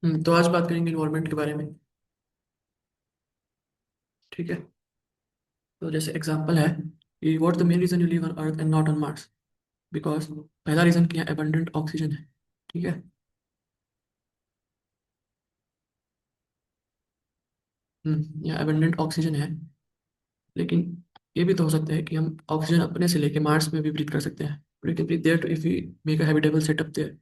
तो आज बात करेंगे इन्वायरमेंट के बारे में। ठीक है। तो जैसे एग्जांपल है कि what the main reason you live on Earth and not on Mars. Because पहला रीजन क्या, एबंडेंट ऑक्सीजन है। ठीक है। या एबंडेंट ऑक्सीजन है। लेकिन ये भी तो हो सकता है कि हम ऑक्सीजन अपने से लेके मार्स में भी ब्रीथ कर सकते हैं। We can breathe there too if we make a habitable setup there.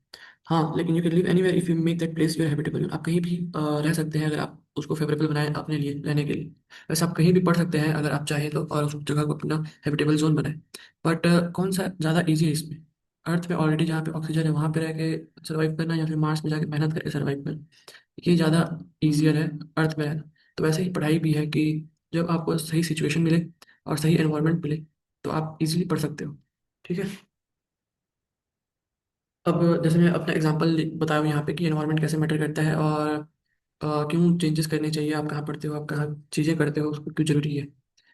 हाँ, लेकिन you can live anywhere if you make that place your habitable. आप कहीं भी रह सकते हैं अगर आप उसको फेवरेबल बनाएं अपने लिए रहने के लिए। वैसे आप कहीं भी पढ़ सकते हैं अगर आप चाहें तो, और उस जगह को अपना हैबिटेबल जोन बनाएं। बट कौन सा ज़्यादा ईजी है इसमें? अर्थ में ऑलरेडी जहाँ पे ऑक्सीजन है वहाँ पे रह के सर्वाइव करना, या फिर मार्स में जाके मेहनत करके सर्वाइव करना? ये ज़्यादा ईजियर है अर्थ में रहना। तो वैसे ही पढ़ाई भी है कि जब आपको सही सिचुएशन मिले और सही एनवायरनमेंट मिले तो आप इजीली पढ़ सकते हो। ठीक है। अब जैसे मैं अपना एग्जांपल बताया हूँ यहाँ पे कि एनवायरनमेंट कैसे मैटर करता है, और क्यों चेंजेस करने चाहिए, आप कहाँ पढ़ते हो, आप कहाँ चीज़ें करते हो, उसको क्यों जरूरी है। तो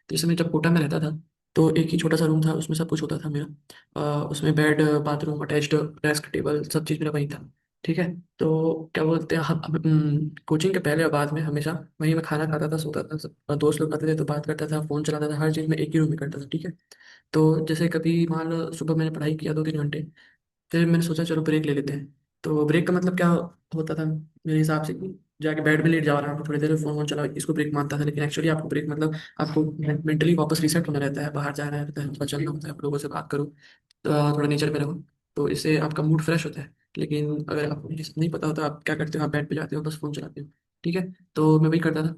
जैसे मैं जब कोटा में रहता था तो एक ही छोटा सा रूम था, उसमें सब कुछ होता था मेरा। उसमें bed, bathroom attached, desk table सब चीज़ मेरा वहीं था। ठीक है। तो क्या बोलते हैं, हम कोचिंग के पहले और बाद में हमेशा वहीं मैं खाना खाता था, सोता था, दोस्त लोग आते थे तो बात करता था, फ़ोन चलाता था, हर चीज़ में एक ही रूम में करता था। ठीक है। तो जैसे कभी मान लो सुबह मैंने पढ़ाई किया 2-3 घंटे, फिर मैंने सोचा चलो ब्रेक ले लेते हैं। तो ब्रेक का मतलब क्या होता था मेरे हिसाब से कि जाके बेड में लेट जाओ, आराम से थोड़ी देर फोन वोन चलाओ, इसको ब्रेक मानता था। लेकिन एक्चुअली आपको ब्रेक मतलब आपको मेंटली वापस रिसेट होना रहता है, बाहर जाना रहता है, थोड़ा चलना होता है, आप लोगों से बात करो, तो थोड़ा नेचर पे रहो। तो इससे आपका मूड फ्रेश होता है। लेकिन अगर आपको ये सब नहीं पता होता, आप क्या करते हो, आप बेड पे जाते हो, बस फोन चलाते हो। ठीक है। तो मैं वही करता था,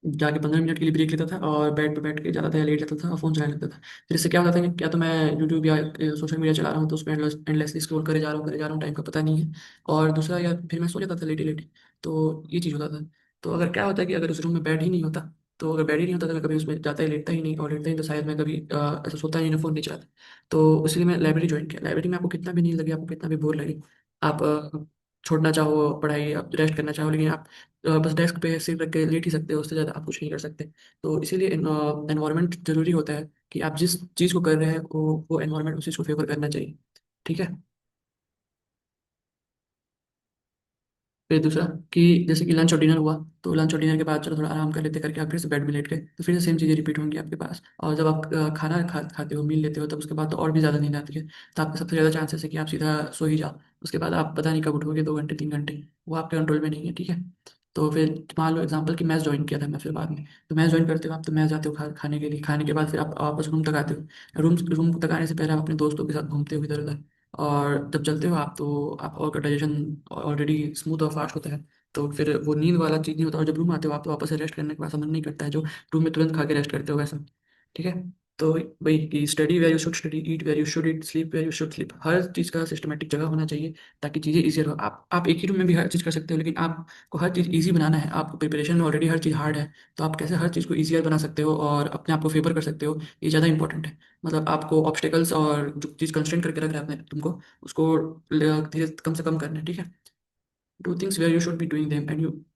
जाके 15 मिनट के लिए ब्रेक लेता था और बेड पे बैठ के जाता था या लेट जाता था और फोन चलाने लगता था। फिर इससे क्या होता था कि क्या तो मैं यूट्यूब या सोशल मीडिया चला रहा हूँ तो उसमें एंडलेसली स्क्रॉल करे जा रहा हूँ, टाइम का पता नहीं है। और दूसरा, या फिर मैं सो जाता था लेटे लेटे। तो ये चीज़ होता था। तो अगर क्या होता है कि अगर उस रूम में बेड ही नहीं होता, तो अगर बेड ही नहीं होता तो मैं कभी उसमें जाता ही लेटता ही नहीं, और लेटता ही तो शायद मैं कभी ऐसा सोता ही नहीं, फोन नहीं चलाता। तो इसलिए मैं लाइब्रेरी ज्वाइन किया। लाइब्रेरी में आपको कितना भी नींद लगे, आपको कितना भी बोर लगे, आप छोड़ना चाहो पढ़ाई, आप रेस्ट करना चाहो, लेकिन आप बस डेस्क पे सिर रख के लेट ही सकते हो, उससे ज़्यादा आप कुछ नहीं कर सकते। तो इसीलिए एनवायरनमेंट जरूरी होता है कि आप जिस चीज़ को कर रहे हैं वो एनवायरनमेंट उस चीज़ को फेवर करना चाहिए। ठीक है। फिर दूसरा कि जैसे कि लंच और डिनर हुआ, तो लंच और डिनर के बाद चलो थोड़ा आराम कर लेते करके आप फिर से बेड में लेट गए, तो फिर से सेम चीज़ें रिपीट होंगी आपके पास। और जब आप खाते हो, मील लेते हो, तब उसके बाद तो और भी ज़्यादा नींद आती है। तो आपका सबसे ज़्यादा चांसेस है कि आप सीधा सो ही जाओ। उसके बाद आप पता नहीं कब उठोगे, 2 घंटे 3 घंटे, वो आपके कंट्रोल में नहीं है। ठीक है। तो फिर मान लो एग्जाम्पल कि मैच ज्वाइन किया था मैं फिर बाद में, तो मैच ज्वाइन करते हो आप, तो मैच जाते हो खाने के लिए, खाने के बाद फिर आप वापस रूम तक आते हो। रूम तक आने से पहले आप अपने दोस्तों के साथ घूमते हो इधर उधर। और जब चलते हो आप तो आप और डाइजेशन ऑलरेडी स्मूथ और फास्ट होता है। तो फिर वो नींद वाला चीज़ नहीं होता, और जब रूम आते हो आप तो वापस से रेस्ट करने के बाद मन नहीं करता है जो रूम में तुरंत खा के रेस्ट करते हो वैसा। ठीक है। तो वही कि study where you should study, eat where you should eat, sleep where you should sleep, हर चीज़ का सिस्टमेटिक जगह होना चाहिए ताकि चीज़ें ईजियर हो। आप एक ही रूम में भी हर चीज़ कर सकते हो, लेकिन आपको हर चीज़ ईजी बनाना है, आपको प्रिपरेशन में ऑलरेडी हर चीज़ हार्ड है। तो आप कैसे हर चीज़ को ईजियर बना सकते हो और अपने आप को फेवर कर सकते हो, ये ज़्यादा इंपॉर्टेंट है। मतलब आपको ऑब्स्टेकल्स और जो चीज़ कंस्ट्रेंट करके रख रहा है अपने तुमको, उसको धीरे कम से कम करना है। ठीक है। Do things where you should be doing them,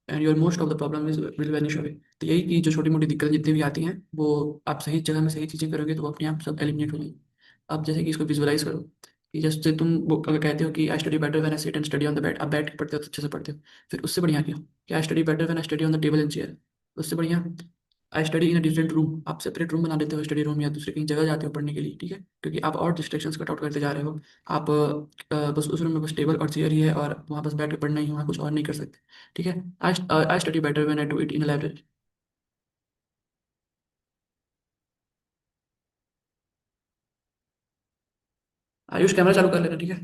and your most of the problem is will vanish away. तो यही कि जो छोटी मोटी दिक्कतें जितनी भी आती हैं, वो आप सही जगह में सही चीज़ें करोगे तो वो अपने आप सब एलिमिनेट हो जाएंगी। अब जैसे कि इसको विजुअलाइज करो कि जैसे तुम वो अगर कहते हो कि I study better when I sit and study on the bed, आप बैठ के पढ़ते हो तो अच्छे से पढ़ते हो। फिर उससे बढ़िया क्या कि I study better when I study on the table and chair. उससे बढ़िया I study in a different room, आप सेपरेट रूम बना लेते हो स्टडी रूम, या दूसरी कहीं जगह जाते हो पढ़ने के लिए। ठीक है। क्योंकि आप और डिस्ट्रैक्शंस कट आउट करते जा रहे हो। आप बस उस रूम में बस टेबल और चेयर ही है, और वहाँ बस बैठ के पढ़ना ही है, वहाँ कुछ और नहीं कर सकते। ठीक है। I study better when I do it in library. Ayush camera चालू कर लेना। ठीक है।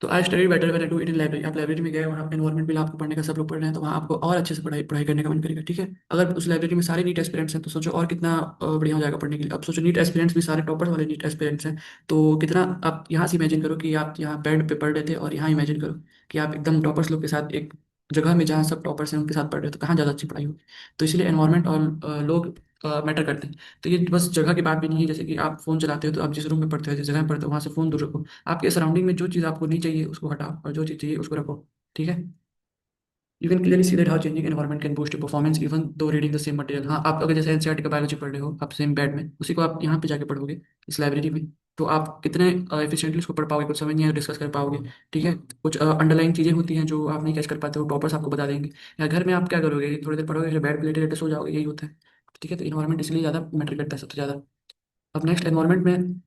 तो I study better when I do it in library, आप लाइब्रेरी में गए, वहाँ एनवायरमेंट मिला आपको पढ़ने का, सब लोग पढ़ रहे हैं, तो वहाँ आपको और अच्छे से पढ़ाई पढ़ाई करने का मन करेगा। ठीक है। अगर उस लाइब्रेरी में सारे नीट एस्पिरेंट्स हैं तो सोचो और कितना बढ़िया हो जाएगा पढ़ने के लिए। अब सोचो नीट एस्पिरेंट्स भी सारे टॉपर्स वाले नीट एस्पिरेंट्स हैं, तो कितना आप यहाँ से इमेजिन करो कि आप यहाँ बेड पे पढ़ रहे थे, और यहाँ इमेजिन करो कि आप एकदम टॉपर्स लोग के साथ एक जगह में जहाँ सब टॉपर्स हैं उनके साथ पढ़ रहे हो, तो कहाँ ज़्यादा अच्छी पढ़ाई होगी। तो इसलिए एनवायरमेंट और लोग मैटर करते हैं। तो ये बस जगह की बात भी नहीं है, जैसे कि आप फोन चलाते हो तो आप जिस रूम में पढ़ते हो, जिस जगह में पढ़ते हो, वहाँ से फोन दूर रखो। आपके सराउंडिंग में जो चीज़ आपको नहीं चाहिए उसको हटाओ, और जो चीज़ चाहिए उसको रखो। ठीक है। You can clearly see that how changing environment can boost performance even though reading the same material. हाँ, आप अगर जैसे एनसीईआरटी का बायोलॉजी पढ़ रहे हो, आप सेम बेड में उसी को आप यहाँ पे जाके पढ़ोगे इस लाइब्रेरी में, तो आप कितने एफिशिएंटली उसको पढ़ पाओगे, कुछ समझ नहीं डिस्कस कर पाओगे। ठीक है, कुछ अंडरलाइन चीज़ें होती हैं जो आप नहीं कैच कर पाते हो, टॉपर्स आपको बता देंगे। या घर में आप क्या करोगे, थोड़ी देर पढ़ोगे, फिर बेड पे लेटे लेटे सो जाओगे, यही होता है। ठीक है, तो इन्वायरमेंट इसलिए ज़्यादा मैटर करता है सबसे ज़्यादा। अब नेक्स्ट, एनवायरनमेंट में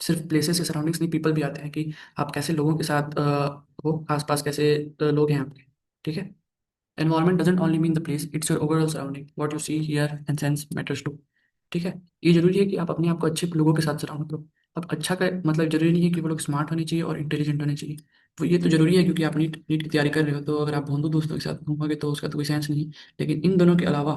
सिर्फ प्लेसेस या सराउंडिंग्स नहीं, पीपल भी आते हैं कि आप कैसे लोगों के साथ हो, आसपास कैसे लोग हैं आपके। ठीक है, environment doesn't only mean the place, it's your overall surrounding, what you see hear and sense matters too. ठीक है, ये जरूरी है कि आप अपने आप को अच्छे लोगों के साथ सराउंड करो। अब अच्छा का मतलब जरूरी नहीं है कि वो लोग स्मार्ट होने चाहिए और इंटेलिजेंट होने चाहिए। वो ये तो जरूरी है क्योंकि आप नीट नीट की तैयारी कर रहे हो, तो अगर आप भोंदू दोस्तों के साथ घूमोगे तो उसका तो कोई सेंस नहीं। लेकिन इन दोनों के अलावा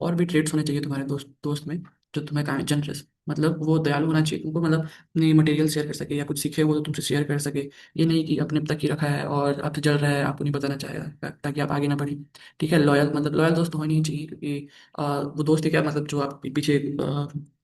और भी ट्रेड्स होने चाहिए तुम्हारे दोस्त दोस्त में, जो तुम्हें काम जनरस, मतलब वो दयालु होना चाहिए तुमको, मतलब अपनी मटेरियल शेयर कर सके या कुछ सीखे वो तो तुमसे शेयर कर सके। ये नहीं कि अपने तक ही रखा है और आपसे जल रहा है, आपको नहीं बताना चाहेगा ताकि आप आगे ना बढ़े। ठीक है, लॉयल, मतलब लॉयल दोस्त तो होनी ही चाहिए, क्योंकि वो दोस्त ही क्या, मतलब जो आप पीछे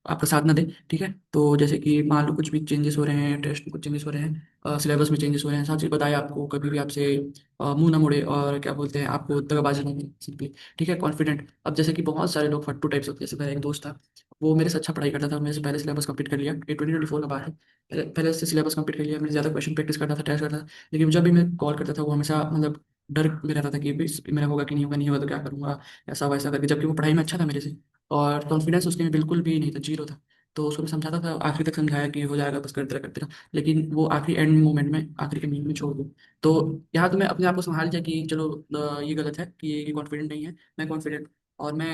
आपका साथ ना दे। ठीक है, तो जैसे कि मान लो कुछ भी चेंजेस हो रहे हैं, टेस्ट में कुछ चेंजेस हो रहे हैं, सिलेबस में चेंजेस हो रहे हैं, साथ ही बताए आपको, कभी भी आपसे मुंह ना मोड़े और क्या बोलते हैं आपको दगाबाजी ना करे सिंपली। ठीक है, कॉन्फिडेंट। अब जैसे कि बहुत सारे लोग फट्टू टाइप्स होते हैं, जैसे मेरा एक दोस्त था, वो मेरे से अच्छा पढ़ाई करता था, मेरे से पहले सिलेबस कंप्लीट कर लिया, ये 2024 का बात है। पहले से सिलेबस कंप्लीट कर लिया, मेरे ज़्यादा क्वेश्चन प्रैक्टिस करता था, टेस्ट करता था। लेकिन जब भी मैं कॉल करता था वो हमेशा मतलब डर में रहता था कि भी मेरा होगा कि नहीं होगा, नहीं होगा तो क्या करूंगा, ऐसा वैसा करके, जबकि वो पढ़ाई में अच्छा था मेरे से। और कॉन्फिडेंस उसके में बिल्कुल भी नहीं था, जीरो था। तो उसको मैं समझाता था, आखिरी तक समझाया कि हो जाएगा, बस करते रह करते रह। लेकिन वो आखिरी एंड मोमेंट में, आखिरी के मिनट में छोड़ दो। तो यहाँ तो मैं अपने आप को संभाल लिया कि चलो ये गलत है कि ये कॉन्फिडेंट नहीं है, मैं कॉन्फिडेंट, और मैं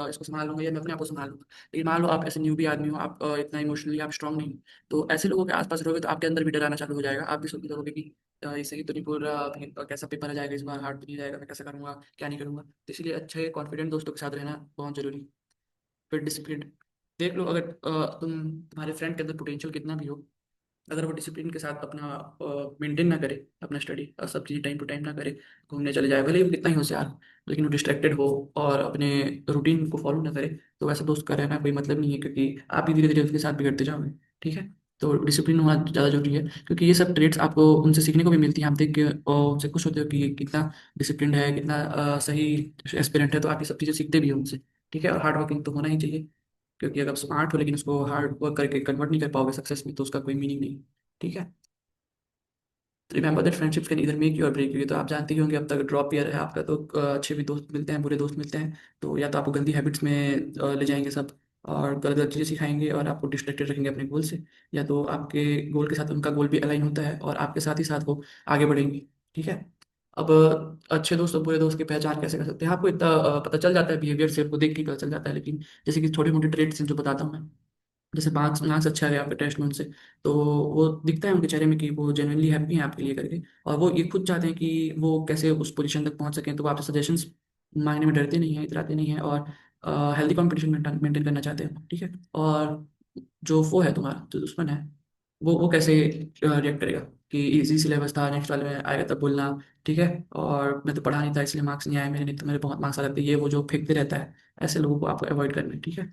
इसको संभाल लूंगा या मैं अपने आप को संभाल लूंगा। लेकिन मान लो आप ऐसे न्यू भी आदमी हो, आप इतना इमोशनली आप स्ट्रांग नहीं हो, तो ऐसे लोगों के आसपास रहोगे तो आपके अंदर भी डर आना चालू हो जाएगा। आप भी सोचने लगोगे कि इससे ही तो नहीं बोल रहा, कैसा पेपर आ जाएगा इस बार, हार्ड तो नहीं जाएगा, मैं कैसा करूंगा, क्या नहीं करूंगा। तो इसलिए अच्छे कॉन्फिडेंट दोस्तों के साथ रहना बहुत जरूरी। फिर डिसिप्लिन, देख लो, अगर तुम्हारे फ्रेंड के अंदर पोटेंशियल कितना भी हो, अगर वो डिसिप्लिन के साथ अपना मेंटेन ना करे, अपना स्टडी और सब चीज़ टाइम टू टाइम ना करे, घूमने चले जाए, भले ही वो कितना ही होशियार हो, लेकिन वो डिस्ट्रैक्टेड हो और अपने रूटीन को फॉलो ना करे, तो वैसा दोस्त का रहना कोई मतलब नहीं है, क्योंकि आप ही धीरे धीरे उसके साथ बिगड़ते जाओगे। ठीक है, तो डिसिप्लिन होना ज़्यादा जरूरी है, क्योंकि ये सब ट्रेड्स आपको उनसे सीखने को भी मिलती हैं। आप देख के और उनसे खुश होते हो कि ये कितना डिसिप्लिन है, कितना सही एस्पिरेंट है, तो आप ये सब चीज़ें सीखते भी हो उनसे। ठीक है, और हार्ड वर्किंग तो होना ही चाहिए, क्योंकि अगर आप स्मार्ट हो लेकिन उसको हार्ड वर्क करके कन्वर्ट नहीं कर पाओगे सक्सेस में, तो उसका कोई मीनिंग नहीं। ठीक है, तो रिमेंबर दैट फ्रेंडशिप कैन इधर मेक यू और ब्रेक यू। तो आप जानते ही होंगे, अब तक ड्रॉप ईयर है आपका, तो अच्छे भी दोस्त मिलते हैं, बुरे दोस्त मिलते हैं। तो या तो आपको गंदी हैबिट्स में ले जाएंगे सब, और गलत गलत चीज़ें सिखाएंगे और आपको डिस्ट्रैक्टेड रखेंगे अपने गोल से। या तो आपके गोल के साथ उनका गोल भी अलाइन होता है और आपके साथ ही साथ वो आगे बढ़ेंगे। ठीक है, अब अच्छे दोस्त और बुरे दोस्त की पहचान कैसे कर सकते हैं, आपको इतना पता चल जाता है, बिहेवियर से आपको देख के ही पता चल जाता है। लेकिन जैसे कि छोटे मोटे ट्रेड्स हैं जो बताता हूँ मैं, जैसे मार्क्स मार्क्स अच्छा है आपके टेस्ट में उनसे, तो वो दिखता है उनके चेहरे में कि वो जेनुइनली हैप्पी हैं आपके लिए करके, और वो ये खुद चाहते हैं कि वो कैसे उस पोजीशन तक पहुंच सकें। तो वो आपसे सजेशंस मांगने में डरते नहीं हैं, इतराते नहीं हैं, और हेल्दी कंपटीशन मेंटेन करना चाहते हैं। ठीक है, और जो वो है तुम्हारा जो दुश्मन है, वो कैसे रिएक्ट करेगा कि इजी सिलेबस था, नेक्स्ट वाले में आएगा तब बोलना। ठीक है, और मैं तो पढ़ा नहीं था इसलिए मार्क्स नहीं आए मेरे, नहीं तो मेरे बहुत मार्क्स आ जाते, ये वो जो फेंकते रहता है, ऐसे लोगों को आपको अवॉइड करना है। ठीक है,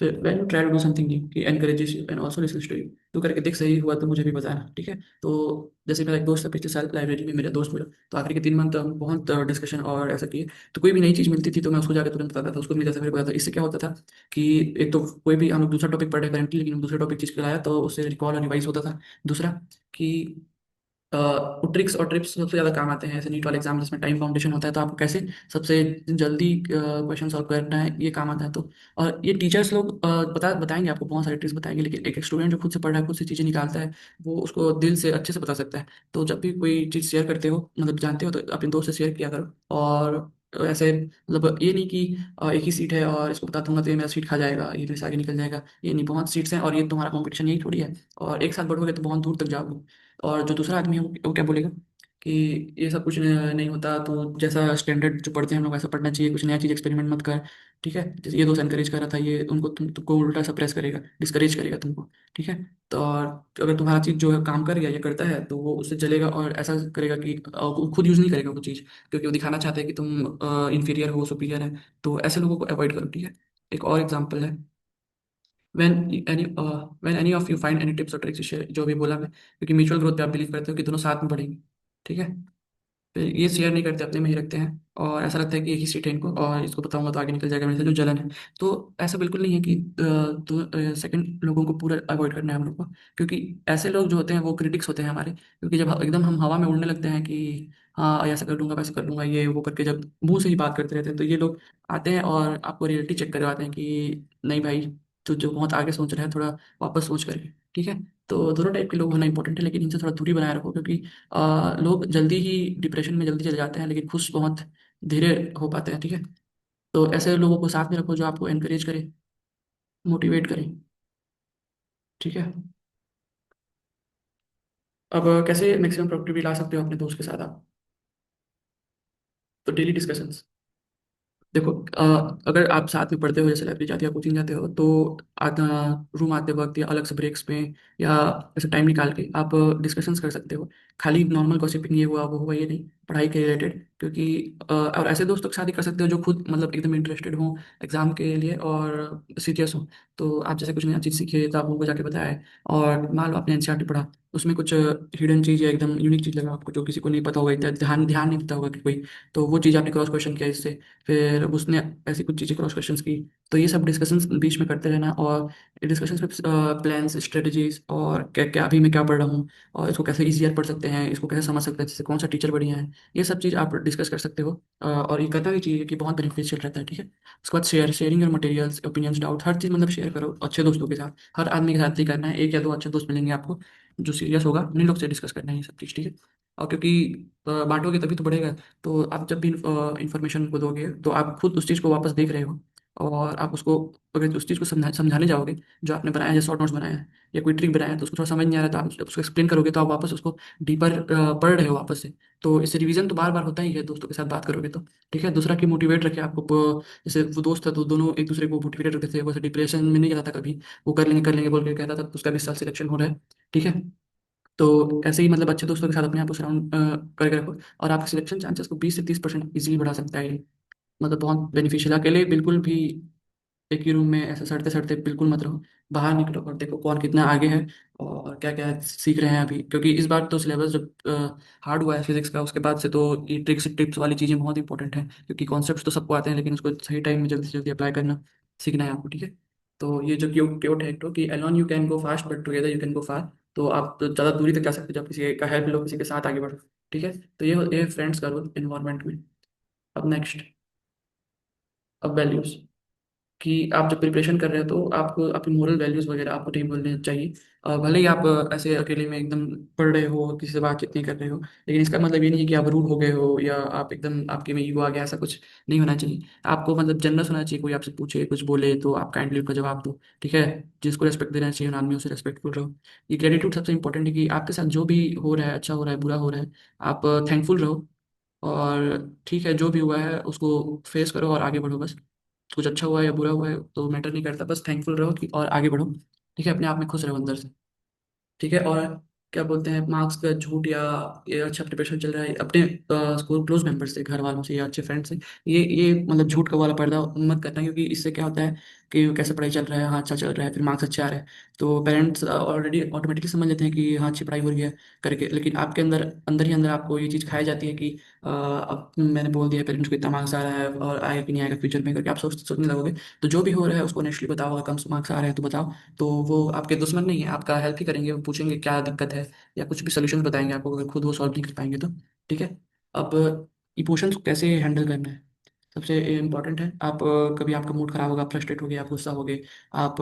फिर when you try to do something new, कि encourages you and also listens to you, तू करके देख सही हुआ तो मुझे भी बताना। ठीक है, तो जैसे मेरा एक दोस्त था, पिछले साल लाइब्रेरी में मेरा दोस्त हुआ, तो आखिरी के 3 मंथ हम बहुत डिस्कशन और ऐसा किए। तो कोई भी नई चीज़ मिलती थी तो मैं उसको जाकर तुरंत बताता था, उसको नहीं जैसे मेरे को बताता था। इससे क्या होता था कि एक तो कोई भी हम लोग दूसरा टॉपिक पढ़ रहे करेंटली, लेकिन हम दूसरे टॉपिक चीज़ को लाया तो उससे रिकॉल और रिवाइज होता था। दूसरा कि ट्रिक्स और ट्रिप्स सबसे ज़्यादा काम आते हैं ऐसे नीट वाले एग्जाम जिसमें टाइम फाउंडेशन होता है, तो आपको कैसे सबसे जल्दी क्वेश्चन सॉल्व करना है, ये काम आता है। तो और ये टीचर्स लोग बताएंगे आपको, बहुत सारे ट्रिक्स बताएंगे, लेकिन एक स्टूडेंट जो खुद से पढ़ रहा है, खुद से चीज़ें निकालता है, वो उसको दिल से अच्छे से बता सकता है। तो जब भी कोई चीज़ शेयर करते हो, मतलब जानते हो, तो अपने दोस्त से शेयर किया करो। और ऐसे मतलब ये नहीं कि एक ही सीट है और इसको बता दूंगा तो ये मेरा सीट खा जाएगा, ये मेरे से आगे निकल जाएगा, ये नहीं, बहुत सीट्स हैं और ये तुम्हारा कंपटीशन यही थोड़ी है, और एक साथ बढ़ोगे तो बहुत दूर तक जाओगे। और जो दूसरा आदमी है वो क्या बोलेगा कि ये सब कुछ नहीं होता, तो जैसा स्टैंडर्ड जो पढ़ते हैं हम लोग वैसा पढ़ना चाहिए, कुछ नया चीज़ एक्सपेरिमेंट मत कर। ठीक है, जैसे ये दोस्त एनकरेज कर रहा था, ये उनको तुमको उल्टा सा प्रेस करेगा, डिस्करेज करेगा तुमको। ठीक है, तो और अगर तुम्हारा चीज़ जो है काम कर गया, ये करता है, तो वो उससे चलेगा और ऐसा करेगा कि वो खुद यूज़ नहीं करेगा वो चीज़, क्योंकि वो दिखाना चाहते हैं कि तुम इन्फीरियर हो, सुपीरियर है। तो ऐसे लोगों को अवॉइड करो। ठीक है, एक और एग्जाम्पल है, when any when any of you find any tips or tricks, जो भी बोला मैं, क्योंकि म्यूचुअल ग्रोथ पे आप बिलीव करते हो कि दोनों साथ में बढ़ेंगे। ठीक है, फिर ये शेयर नहीं करते, अपने में ही रखते हैं, और ऐसा लगता है कि एक ही सीट है इनको, और इसको बताऊंगा तो आगे निकल जाएगा मेरे से, जो जलन है। तो ऐसा बिल्कुल नहीं है कि तो सेकंड लोगों को पूरा अवॉइड करना है हम लोग को, क्योंकि ऐसे लोग जो होते हैं वो क्रिटिक्स होते हैं हमारे, क्योंकि जब एकदम हम हवा में उड़ने लगते हैं कि हाँ ऐसा कर लूंगा, वैसा कर लूंगा, ये वो करके जब मुंह से ही बात करते रहते हैं, तो ये लोग आते हैं और आपको रियलिटी चेक करवाते हैं कि नहीं भाई, तो जो बहुत आगे सोच रहा है, थोड़ा वापस सोच करके, ठीक है। तो दोनों टाइप के लोग होना इंपॉर्टेंट है, लेकिन इनसे थोड़ा दूरी बनाए रखो, क्योंकि लोग जल्दी ही डिप्रेशन में जल्दी चले जाते हैं, लेकिन खुश बहुत धीरे हो पाते हैं, ठीक है। तो ऐसे लोगों को साथ में रखो जो आपको एनकरेज करें, मोटिवेट करें, ठीक है। अब कैसे मैक्सिमम प्रोडक्टिविटी ला सकते हो अपने दोस्त के साथ आप? तो डेली डिस्कशंस। देखो, अगर आप साथ में पढ़ते हो, जैसे लाइब्रेरी जाते हो, कोचिंग जाते हो, तो आधा रूम आते वक्त या अलग से ब्रेक्स में या ऐसे टाइम निकाल के आप डिस्कशंस कर सकते हो। खाली नॉर्मल गॉसिपिंग ये हुआ वो हुआ ये नहीं, पढ़ाई के रिलेटेड, क्योंकि और ऐसे दोस्तों के साथ ही कर सकते हो जो खुद मतलब एकदम इंटरेस्टेड हो एग्जाम के लिए और सीरियस हो। तो आप जैसे कुछ नया चीज़ सीखे तो आप उनको जाके बताएं, और मान लो आपने एनसीईआरटी पढ़ा, उसमें कुछ हिडन चीज़ या एकदम यूनिक चीज़ लगा आपको जो किसी को नहीं पता होगा, इतना ध्यान ध्यान नहीं देता होगा कि कोई, तो वो चीज़ आपने क्रॉस क्वेश्चन किया इससे, फिर उसने ऐसी कुछ चीज़ें क्रॉस क्वेश्चंस की। तो ये सब डिस्कशंस बीच में करते रहना, और डिस्कशंस में प्लान्स, स्ट्रेटजीज, और क्या क्या अभी मैं क्या पढ़ रहा हूँ, और इसको कैसे ईजियर पढ़ सकते हैं, इसको कैसे समझ सकते हैं, जैसे कौन सा टीचर बढ़िया है, ये सब चीज़ आप डिस्कस कर सकते हो। और ये करना भी चाहिए कि बहुत बेनिफिशियल रहता है, ठीक है। उसके बाद sharing your materials, opinions, doubt, हर चीज़ मतलब शेयर करो अच्छे दोस्तों के साथ, हर आदमी के साथ ही करना है, एक या दो अच्छे दोस्त मिलेंगे आपको जो सीरियस होगा, उन्हीं लोग से डिस्कस करना है ये सब चीज़, ठीक है। और क्योंकि बांटोगे तभी तो बढ़ेगा। तो आप जब भी इंफॉर्मेशन को दोगे तो आप खुद उस चीज़ को वापस देख रहे हो, और आप उसको, अगर उस चीज़ को समझाने जाओगे, जो आपने बनाया है, शॉर्ट नोट्स बनाया है या कोई ट्रिक बनाया है, तो उसको थोड़ा समझ नहीं आ रहा है, तो आप उसको एक्सप्लेन करोगे, तो आप वापस उसको डीपर पढ़ रहे हो वापस से। तो इससे रिवीजन तो बार बार होता ही है दोस्तों के साथ बात करोगे तो, ठीक है। दूसरा कि मोटिवेट रखे आपको, जैसे वो दोस्त था तो दोनों एक दूसरे को मोटिवेट रखते थे, वैसे डिप्रेशन में नहीं जाता था कभी, वो कर लेंगे बोल के कहता था, तो उसका भी इस साल सिलेक्शन हो रहा है, ठीक है। तो ऐसे ही मतलब अच्छे दोस्तों के साथ अपने आप को सराउंड करके रखो, और आपके सिलेक्शन चांसेस को 20 से 30% इजीली बढ़ा सकता है ये। मतलब बहुत बेनिफिशियल। अकेले बिल्कुल भी एक ही रूम में ऐसे सड़ते सड़ते बिल्कुल मत रहो, बाहर निकलो और देखो कौन कितना आगे है, और क्या क्या सीख रहे हैं अभी, क्योंकि इस बार तो सिलेबस जब हार्ड हुआ है फिजिक्स का, उसके बाद से तो ये ट्रिक्स टिप्स वाली चीज़ें बहुत इंपॉर्टेंट हैं, क्योंकि कॉन्सेप्ट्स तो सबको आते हैं, लेकिन उसको सही टाइम में जल्दी से जल्दी अप्लाई करना सीखना है आपको, ठीक है। तो ये जो क्योट क्योट है तो कि alone you can go fast but together you can go far. तो आप तो ज़्यादा दूरी तक जा सकते हो जब किसी का हेल्प लो, किसी के साथ आगे बढ़ो, ठीक है। तो ये फ्रेंड्स का रोल इन्वायरमेंट में। अब नेक्स्ट, अब वैल्यूज, कि आप जब प्रिपरेशन कर रहे हो तो आपको अपनी मोरल वैल्यूज वगैरह आपको नहीं भूलने चाहिए। भले ही आप ऐसे अकेले में एकदम पढ़ रहे हो, किसी से बातचीत नहीं कर रहे हो, लेकिन इसका मतलब ये नहीं है कि आप रूड हो गए हो या आप एकदम आपके में ईगो आ गया, ऐसा कुछ नहीं होना चाहिए। आपको मतलब जनरस होना चाहिए, कोई आपसे पूछे कुछ बोले तो आप काइंडली उसका जवाब दो, ठीक है। जिसको रेस्पेक्ट देना चाहिए उन आदमियों से रेस्पेक्टफुल रहो। ये ग्रेटिट्यूड सबसे इंपॉर्टेंट है, कि आपके साथ जो भी हो रहा है, अच्छा हो रहा है बुरा हो रहा है, आप थैंकफुल रहो, और ठीक है जो भी हुआ है उसको फेस करो और आगे बढ़ो बस। कुछ अच्छा हुआ है या बुरा हुआ है तो मैटर नहीं करता, बस थैंकफुल रहो कि और आगे बढ़ो, ठीक है। अपने आप में खुश रहो अंदर से, ठीक है। और क्या बोलते हैं, मार्क्स का झूठ या ये अच्छा प्रिपरेशन चल रहा है, अपने स्कूल क्लोज मेंबर्स से, घर वालों से या अच्छे फ्रेंड से, ये मतलब झूठ का वाला पर्दा मत करना, क्योंकि इससे क्या होता है कि कैसे पढ़ाई चल रहा है, हाँ अच्छा चल रहा है, फिर मार्क्स अच्छे आ रहे हैं, तो पेरेंट्स ऑलरेडी ऑटोमेटिकली समझ लेते हैं कि हाँ अच्छी पढ़ाई हो रही है करके, लेकिन आपके अंदर अंदर ही अंदर आपको ये चीज़ खाई जाती है कि अब मैंने बोल दिया पेरेंट्स को इतना मार्क्स आ रहा है और आएगा कि नहीं आएगा फ्यूचर में करके, आप सोचने लगोगे। तो जो भी हो रहा है उसको नेचुरली बताओ, अगर कम मार्क्स आ रहे हैं तो बताओ, तो वो आपके दुश्मन नहीं है, आपका हेल्प ही करेंगे, वो पूछेंगे क्या दिक्कत है, या कुछ भी सोल्यूशन बताएंगे आपको, अगर खुद वो सॉल्व नहीं कर पाएंगे तो, ठीक है। अब इमोशंस को कैसे हैंडल करना है, सबसे इम्पोर्टेंट है। आप कभी आपका मूड खराब होगा, फ्रस्ट्रेट हो गए, आप गुस्सा हो गए, आप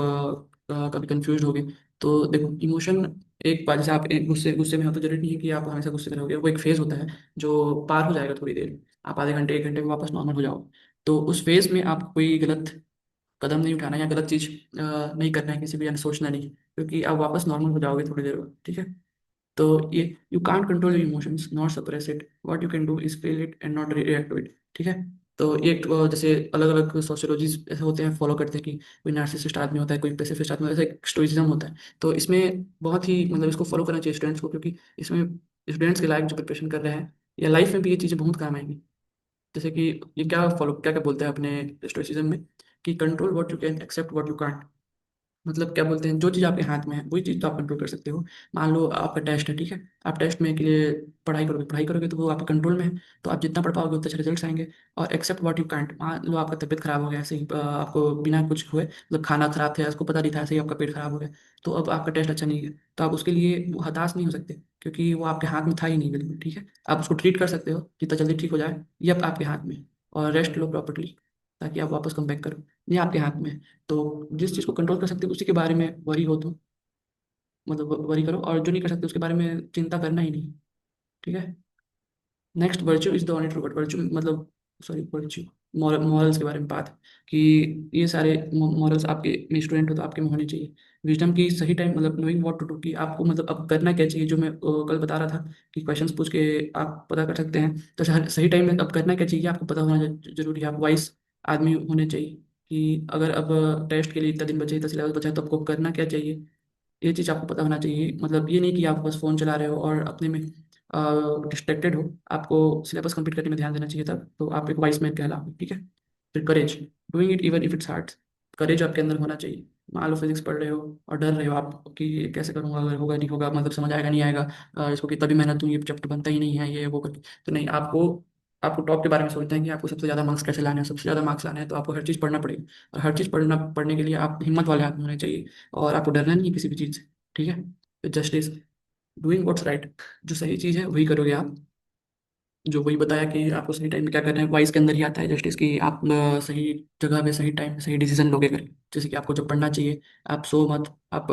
कभी कंफ्यूज हो गए, तो देखो इमोशन एक बार, जैसे आप एक गुस्से गुस्से में हो तो जरूरी नहीं है कि आप हमेशा गुस्से में रहोगे, वो एक फेज होता है जो पार हो जाएगा थोड़ी देर में, आप आधे घंटे 1 घंटे में वापस नॉर्मल हो जाओगे। तो उस फेज में आप कोई गलत कदम नहीं उठाना, या गलत चीज नहीं करना है किसी भी, यानी सोचना नहीं, क्योंकि आप वापस नॉर्मल हो जाओगे थोड़ी देर बाद, ठीक है। तो ये you can't control your emotions not suppress it, what you can do is feel it and not react to it, ठीक है। तो ये जैसे अलग अलग सोशियोलॉजीज ऐसे होते हैं, फॉलो करते हैं कि कोई नार्सिसिस्ट आदमी होता है, कोई पेसिफिस्ट आदमी होता है, ऐसा एक स्टोइसिज्म होता है। तो इसमें बहुत ही मतलब इसको फॉलो करना चाहिए स्टूडेंट्स को, क्योंकि इसमें स्टूडेंट्स के लाइफ जो प्रिपरेशन कर रहे हैं या लाइफ में भी ये चीज़ें बहुत काम आएंगी। जैसे कि ये क्या फॉलो क्या क्या बोलते हैं अपने स्टोइसिज्म में, कि control what you can, accept what you can't. मतलब क्या बोलते हैं, जो चीज़ आपके हाथ में है वही चीज़ तो आप कंट्रोल कर सकते हो। मान लो आपका टेस्ट है, ठीक है, आप टेस्ट में के लिए पढ़ाई करोगे तो वो आपके कंट्रोल में है। तो आप जितना पढ़ पाओगे उतने अच्छे रिजल्ट्स आएंगे। और एक्सेप्ट व्हाट यू कांट, मान लो आपका तबीयत खराब हो गया ऐसे ही, आपको बिना कुछ हुए, मतलब खाना खराब था, उसको पता नहीं था, ऐसे ही आपका पेट खराब हो गया, तो अब आपका टेस्ट अच्छा नहीं है, तो आप उसके लिए वो हताश नहीं हो सकते, क्योंकि वो आपके हाथ में था ही नहीं बिल्कुल, ठीक है। आप उसको ट्रीट कर सकते हो जितना जल्दी ठीक हो जाए, ये अब आपके हाथ में है। और रेस्ट लो प्रॉपर्ली, ताकि आप वापस कम बैक करो, ये आपके हाथ में है। तो जिस चीज़ को कंट्रोल कर सकते हो उसी के बारे में वरी हो, तो मतलब वरी करो, और जो नहीं कर सकते उसके बारे में चिंता करना ही नहीं, ठीक है। Next, virtue is the only true virtue, मतलब सॉरी, वर्च्यू, मॉरल्स के बारे में बात है, कि ये सारे मॉरल्स आपके में स्टूडेंट हो तो आपके में होने चाहिए। विजडम की सही टाइम, मतलब नोइंग व्हाट टू डू, कि आपको मतलब अब करना क्या चाहिए, जो मैं कल बता रहा था कि क्वेश्चंस पूछ के आप पता कर सकते हैं। तो सही टाइम में अब करना क्या चाहिए आपको पता होना जरूरी है। आप वाइस आदमी होने चाहिए, कि अगर अब टेस्ट के लिए इतना दिन बचे, इतना सिलेबस बचा है, तो आपको करना क्या चाहिए, ये चीज़ आपको पता होना चाहिए। मतलब ये नहीं कि आप बस फ़ोन चला रहे हो और अपने में डिस्ट्रैक्टेड हो, आपको सिलेबस कंप्लीट करने में ध्यान देना चाहिए, तब तो आप एक वाइस मैन कहलाओगे, ठीक है। फिर courage, doing it even if it's hard, courage आपके अंदर होना चाहिए। मान लो फिजिक्स पढ़ रहे हो और डर रहे हो आप कि ये कैसे करूंगा, अगर होगा नहीं होगा, मतलब समझ आएगा नहीं आएगा, इसको कितना भी मेहनत दूँ ये चैप्टर बनता ही नहीं है, ये वो करके, तो नहीं, आपको आपको टॉप के बारे में सोचते हैं कि आपको सबसे ज़्यादा मार्क्स कैसे लाने हैं, सबसे ज़्यादा मार्क्स लाने हैं, तो आपको हर चीज़ पढ़ना पड़ेगा। और हर चीज़ पढ़ने के लिए आप हिम्मत वाले आदमी होने चाहिए, और आपको डरना नहीं है किसी भी चीज़ से, ठीक है। जस्टिस, डूइंग व्हाट्स राइट, जो सही चीज़ है वही करोगे आप, जो वही बताया कि आपको सही टाइम पे क्या करना है, वाइस के अंदर ही आता है जस्टिस, की आप सही जगह पे सही टाइम पे सही डिसीजन लोगे करें। जैसे कि आपको जब पढ़ना चाहिए, आप सो मत, आप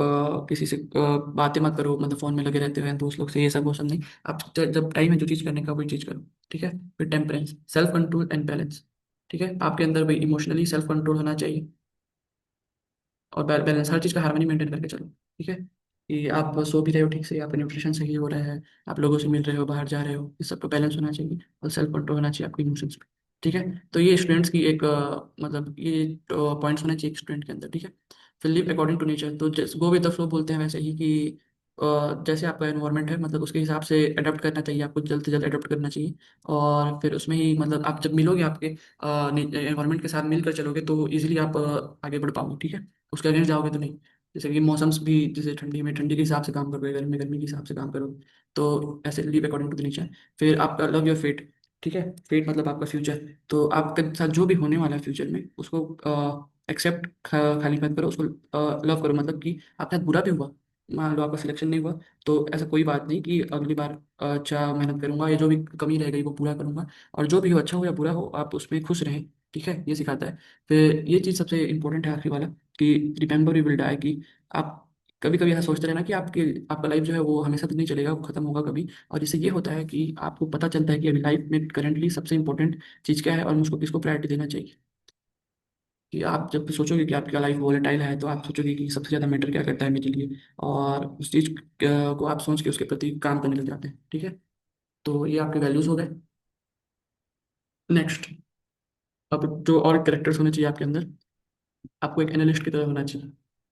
किसी से बातें मत करो, मतलब फोन में लगे रहते हुए दोस्त लोग से, ये सब वो सब नहीं। आप जब टाइम है जो चीज़ करने का वही चीज़ करो, ठीक है। फिर temperance, self control and balance, ठीक है, आपके अंदर भाई इमोशनली सेल्फ कंट्रोल होना चाहिए, और बैलेंस, हर चीज़ का हार्मनी मेंटेन करके चलो, ठीक है। कि आप सो भी रहे हो ठीक से, आपका न्यूट्रिशन सही हो रहा है, आप लोगों से मिल रहे हो, बाहर जा रहे हो, इस सब का बैलेंस होना चाहिए, और सेल्फ कंट्रोल होना चाहिए आपके इमोशंस पे, ठीक है। तो ये स्टूडेंट्स की एक मतलब ये पॉइंट्स होने चाहिए एक स्टूडेंट के अंदर, ठीक है। फिर लिव अकॉर्डिंग टू नेचर, तो गो विद द फ्लो बोलते हैं वैसे ही, कि जैसे आपका एनवायरनमेंट है, मतलब उसके हिसाब से अडॉप्ट करना चाहिए, आपको जल्द से जल्द अडॉप्ट करना चाहिए। और फिर उसमें ही मतलब आप जब मिलोगे आपके एनवायरनमेंट के साथ मिलकर चलोगे, तो इजीली आप आगे बढ़ पाओगे, ठीक है। उसके अगेंस्ट जाओगे तो नहीं। जैसे कि मौसम्स भी, जैसे ठंडी में ठंडी के हिसाब से काम करोगे, गर्मी में गर्मी के हिसाब से काम करोगे, तो ऐसे live according to the nature. फिर आपका लव योर फेट, ठीक है। फेट मतलब आपका फ्यूचर, तो आपके साथ जो भी होने वाला है फ्यूचर में, उसको एक्सेप्ट खाली मत करो, उसको लव करो। मतलब कि आपके साथ बुरा भी हुआ, मान लो आपका सिलेक्शन नहीं हुआ, तो ऐसा कोई बात नहीं, कि अगली बार अच्छा मेहनत करूंगा, या जो भी कमी रह गई वो पूरा करूंगा। और जो भी हो, अच्छा हो या बुरा हो, आप उसमें खुश रहें, ठीक है, ये सिखाता है। फिर ये चीज़ सबसे इंपॉर्टेंट है आखिरी वाला, कि रिमेंबर यू विल डाई, कि आप कभी कभी ऐसा सोचते रहना कि आपका लाइफ जो है वो हमेशा तो नहीं चलेगा, वो खत्म होगा कभी। और इससे ये होता है कि आपको पता चलता है कि अभी लाइफ में करंटली सबसे इंपॉर्टेंट चीज़ क्या है, और मुझको किसको प्रायोरिटी देना चाहिए। कि आप जब सोचोगे कि आपका लाइफ वोलेटाइल है, तो आप सोचोगे कि सबसे ज़्यादा मैटर क्या करता है मेरे लिए, और उस चीज़ को आप सोच के उसके प्रति काम करने लग जाते हैं, ठीक है। तो ये आपके वैल्यूज़ हो गए। नेक्स्ट, अब जो और कैरेक्टर्स होने चाहिए आपके अंदर, आपको एक एनालिस्ट की तरह होना चाहिए,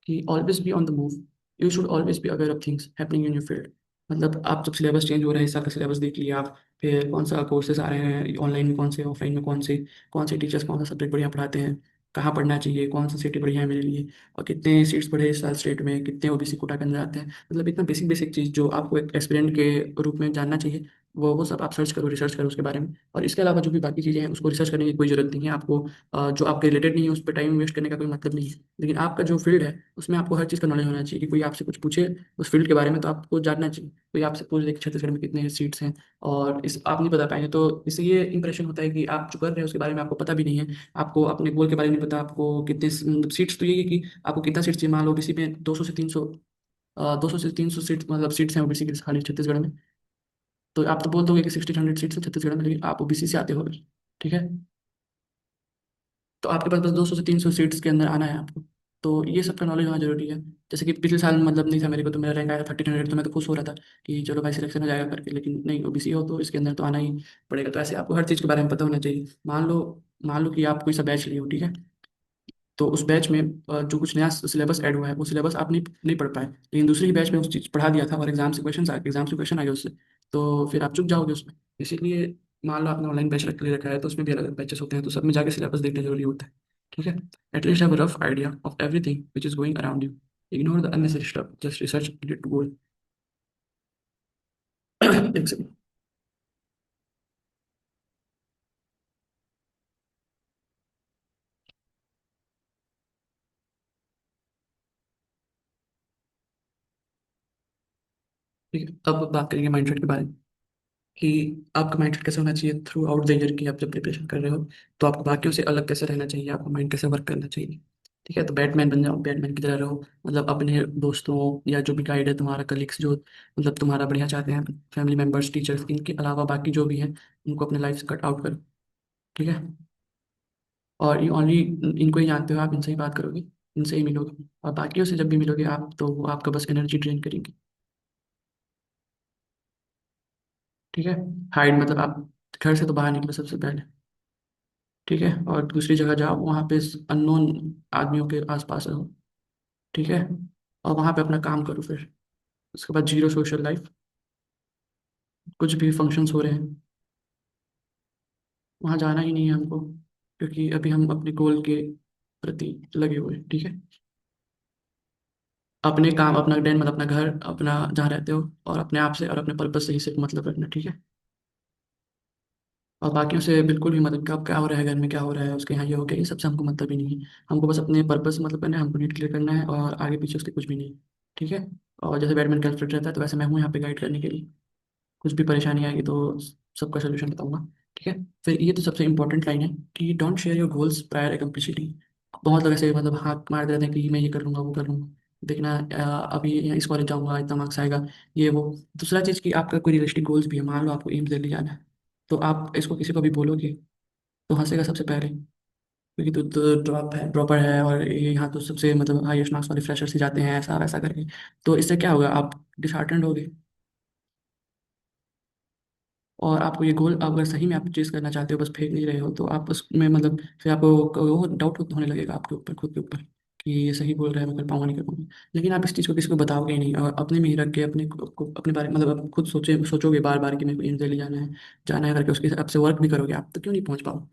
कि always be on the move, you should always be aware of things happening in your field. मतलब आप जब सिलेबस चेंज हो रहा है, इस साल का सिलेबस देख लिया आप, फिर कौन सा कोर्सेज आ रहे हैं, ऑनलाइन में कौन से, ऑफलाइन में कौन से टीचर्स कौन सा सब्जेक्ट बढ़िया पढ़ाते हैं, कहाँ पढ़ना चाहिए, कौन सा सिटी बढ़िया है मेरे लिए, और कितने सीट्स बढ़े इस साल स्टेट में, कितने ओबीसी कोटा के अंदर आते हैं, मतलब इतना बेसिक बेसिक चीज़ जो आपको एक एस्पिरेंट के रूप में जानना चाहिए, वो सब आप सर्च करो, रिसर्च करो उसके बारे में। और इसके अलावा जो भी बाकी चीज़ें हैं उसको रिसर्च करने की कोई जरूरत नहीं है आपको, जो आपके रिलेटेड नहीं है उस पर टाइम वेस्ट करने का कोई मतलब नहीं है। लेकिन आपका जो फील्ड है उसमें आपको हर चीज़ का नॉलेज होना चाहिए, कि कोई आपसे कुछ पूछे उस फील्ड के बारे में, तो आपको जानना चाहिए। कोई आपसे पूछ दे कि छत्तीसगढ़ में कितने सीट्स हैं, और इस आप नहीं बता पाएंगे, तो इससे ये इंप्रेशन होता है कि आप जो कर रहे हैं उसके बारे में आपको पता भी नहीं है, आपको अपने गोल के बारे में नहीं पता, आपको कितने मतलब सीट्स, तो ये है कि आपको कितना सीट्स चाहिए। मान लो ओबीसी में 200 से 300 सीट्स, मतलब सीट्स हैं ओबीसी की खाली छत्तीसगढ़ में, तो आप तो बोल दोगे कि 60 100 सीट्स हैं छत्तीसगढ़ में, लेकिन आप ओबीसी से आते हो, ठीक है। तो आपके पास बस 200 से 300 सीट्स के अंदर आना है आपको। तो ये सबका नॉलेज होना जरूरी है। जैसे कि पिछले साल मतलब नहीं था मेरे को, तो मेरा रैंक आया था 1300, तो मैं तो खुश हो रहा था कि चलो भाई सिलेक्शन हो जाएगा करके, लेकिन नहीं, ओबीसी हो तो इसके अंदर तो आना ही पड़ेगा। तो ऐसे आपको हर चीज़ के बारे में पता होना चाहिए। मान लो कि आप कोई सा बैच लिए हो, ठीक है, तो उस बैच में जो कुछ नया सिलेबस ऐड हुआ है, वो सिलेबस आप नहीं पढ़ पाए, लेकिन दूसरी ही बैच में उस चीज़ पढ़ा दिया था, और एग्जाम से क्वेश्चन आ गए उससे, तो फिर आप चुक जाओगे उसमें। इसीलिए मान लो आपने ऑनलाइन बैच रख ले रखा है, तो उसमें भी अलग अलग बैचेस होते हैं, तो सब में जाके सिलेबस देखना जरूरी होता है, ठीक है। At least have a rough idea of everything which is going around you. Ignore the unnecessary stuff, just research to goal. एक सेकंड। ठीक है, अब बात करेंगे माइंडसेट के बारे में कि आपका माइंडसेट कैसे होना चाहिए थ्रू आउट द ईयर की आप जब प्रिपरेशन कर रहे हो। तो आपको बाकियों से अलग कैसे रहना चाहिए, आपका माइंड कैसे वर्क करना चाहिए। ठीक है, तो बैटमैन बन जाओ, बैटमैन की तरह रहो। मतलब अपने दोस्तों या जो भी गाइड है तुम्हारा, कलीग्स जो मतलब तुम्हारा बढ़िया चाहते हैं, फैमिली मेम्बर्स, टीचर्स, इनके अलावा बाकी जो भी हैं उनको अपने लाइफ से कट आउट करो। ठीक है, और ये ओनली इनको ही जानते हो आप, इनसे ही बात करोगे, इनसे ही मिलोगे, और बाकियों से जब भी मिलोगे आप तो वो आपका बस एनर्जी ड्रेन करेंगे। ठीक है, हाइड मतलब आप घर से तो बाहर निकलो सबसे पहले। ठीक है, और दूसरी जगह जाओ, वहाँ पे अननोन आदमियों के आसपास रहो। ठीक है, और वहाँ पे अपना काम करो फिर। उसके बाद जीरो सोशल लाइफ। कुछ भी फंक्शंस हो रहे हैं वहाँ जाना ही नहीं है हमको, क्योंकि अभी हम अपने गोल के प्रति लगे हुए हैं। ठीक है, अपने काम, अपना डेन मतलब अपना घर, अपना जहाँ रहते हो, और अपने आप से और अपने पर्पज से ही सिर्फ मतलब रखना। ठीक है, और बाकियों से बिल्कुल भी मतलब कब क्या हो रहा है, घर में क्या हो रहा है, उसके यहाँ ये हो गया, ये सबसे हमको मतलब ही नहीं है। हमको बस अपने पर्पज से मतलब करना है, हमको नीट क्लियर करना है, और आगे पीछे उसके कुछ भी नहीं। ठीक है, और जैसे बैडमिंटन का फ्रेंड रहता है तो वैसे मैं हूँ यहाँ पे गाइड करने के लिए। कुछ भी परेशानी आएगी तो सबका सोल्यूशन बताऊंगा। ठीक है, फिर ये तो सबसे इंपॉर्टेंट लाइन है कि don't share your goals prior accomplishment. बहुत लोग ऐसे मतलब हाथ मार देते हैं कि मैं ये कर लूंगा वो कर लूंगा, देखना अभी यहाँ इस कॉलेज जाऊंगा इतना मार्क्स आएगा, ये वो। दूसरा चीज़ कि आपका कोई रियलिस्टिक गोल्स भी है, मान लो आपको एम्स दिल्ली जाना है, तो आप इसको किसी को भी बोलोगे तो हंसेगा सबसे पहले, क्योंकि तो ड्रॉप है, ड्रॉपर है, और ये यहाँ तो सबसे मतलब हाईएस्ट मार्क्स वाले फ्रेशर्स ही जाते हैं, ऐसा वैसा करके। तो इससे क्या होगा, आप डिसहार्टेंड होगे। और आपको ये गोल अगर सही में आप चेज करना चाहते हो, बस फेंक नहीं रहे हो, तो आप उसमें मतलब फिर आपको वो डाउट होने लगेगा आपके ऊपर, खुद के ऊपर, कि ये सही बोल रहा है, मैं कर पाऊंगा नहीं कर पाऊंगा। लेकिन आप इस चीज़ को किसी को बताओगे ही नहीं, और अपने में ही रख के अपने बारे मतलब आप खुद सोचोगे बार बार कि मेरे को एम्स दिल्ली जाना है करके, उसके हिसाब से वर्क भी करोगे, आप तो क्यों नहीं पहुंच पाओ।